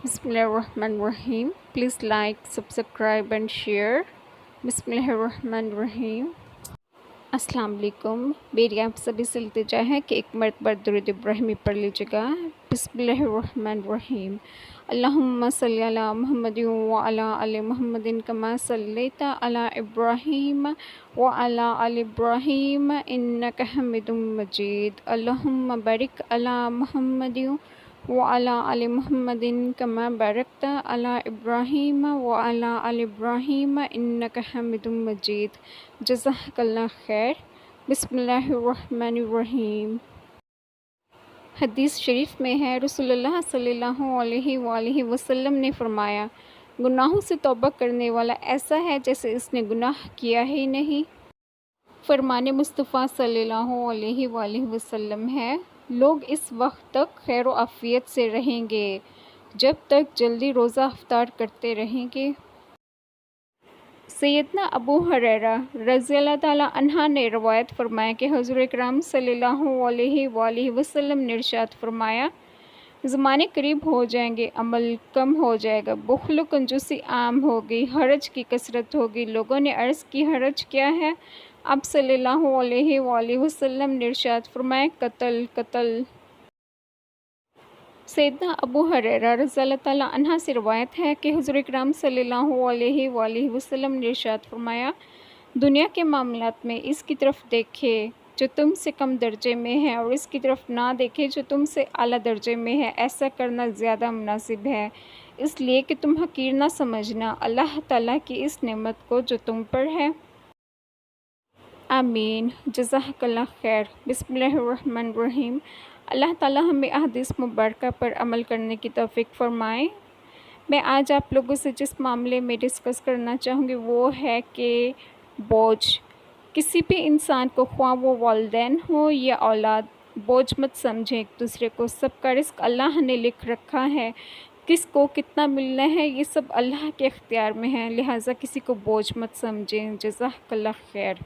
Bismillahirrahmanirrahim. Please like, subscribe and share. Bismillahirrahmanirrahim. अस्सलाम वालेकुम। मेरी आप सभी से इल्तिजा है कि एक मरतबा दुरूद इब्राहिमी पढ़ लीजिएगा। बिस्मिल्लाहिर्रहमानिर्रहीम। अल्लाहुम्मा सल्ली अला मुहम्मदिन व अला आलि मुहम्मदिन कमा सल्लैता अला इब्राहीम व अला आलि इब्राहीम इन्नका हमीदुम मजीद। अल्लाहुम्मा बारिक अला मुहम्मदिन व अला आलि मुहम्मदिन कमा बारकता अला इब्राहीम व अला आलि इब्राहीम इन्नका हमीदुम मजीद। जज़ाकल्लाह खैर। बिस्मिल्लाहिर्रहमानिर्रहीम। हदीस शरीफ में है, रसूलुल्लाह सल्लल्लाहु अलैहि वसल्लम ने फरमाया, गुनाहों से तौबा करने वाला ऐसा है जैसे इसने गुनाह किया ही नहीं। फरमाने मुस्तफ़ा सल्लल्लाहु अलैहि वसल्लम है, लोग इस वक्त तक खैर व आफ़ियत से रहेंगे जब तक जल्दी रोज़ा अफ्तार करते रहेंगे। सैयदना अबू हुरैरा रज़ियल्लाहु ताला अन्हा ने रवायत फरमाया कि हुज़ूर इकराम सल्लल्लाहु अलैहि वसल्लम ने इरशाद फरमाया, ज़माने करीब हो जाएंगे, अमल कम हो जाएगा, बुख़्ल कंजूसी आम होगी, हरज की कसरत होगी। लोगों ने अर्ज़ की, हरज क्या है? आप सल्लल्लाहु अलैहि वसल्लम ने इरशाद फरमाया, कत्ल। सैयदना अबू हुरैरा रज़ियल्लाहु ताला अन्हा से रवायत है कि हुज़ूर इकराम सल्लल्लाहु अलैहि वसल्लम ने इरशाद फरमाया, दुनिया के मामलात में इसकी तरफ देखे जो तुमसे कम दर्जे में है और इसकी तरफ ना देखे जो तुमसे आला दर्जे में है। ऐसा करना ज़्यादा मुनासिब है, इसलिए कि तुम हकीर ना समझना अल्लाह ताला की इस नेमत को जो तुम पर है। आमीन। जज़ाकल्लाह खैर। बिस्मिल्लाहिर्रहमानिर्रहीम। अल्लाह ताला हमें अहदीस मुबारका पर अमल करने की तौफ़ीक फ़रमाए। मैं आज आप लोगों से जिस मामले में डिस्कस करना चाहूँगी वो है कि बोझ। किसी भी इंसान को, ख्वाह वो वालिदैन हो या औलाद, बोझ मत समझें एक दूसरे को। सबका रिस्क अल्लाह ने लिख रखा है, किसको कितना मिलना है ये सब अल्लाह के इख्तियार में है, लिहाजा किसी को बोझ मत समझें। जज़ाकल्लाह खैर।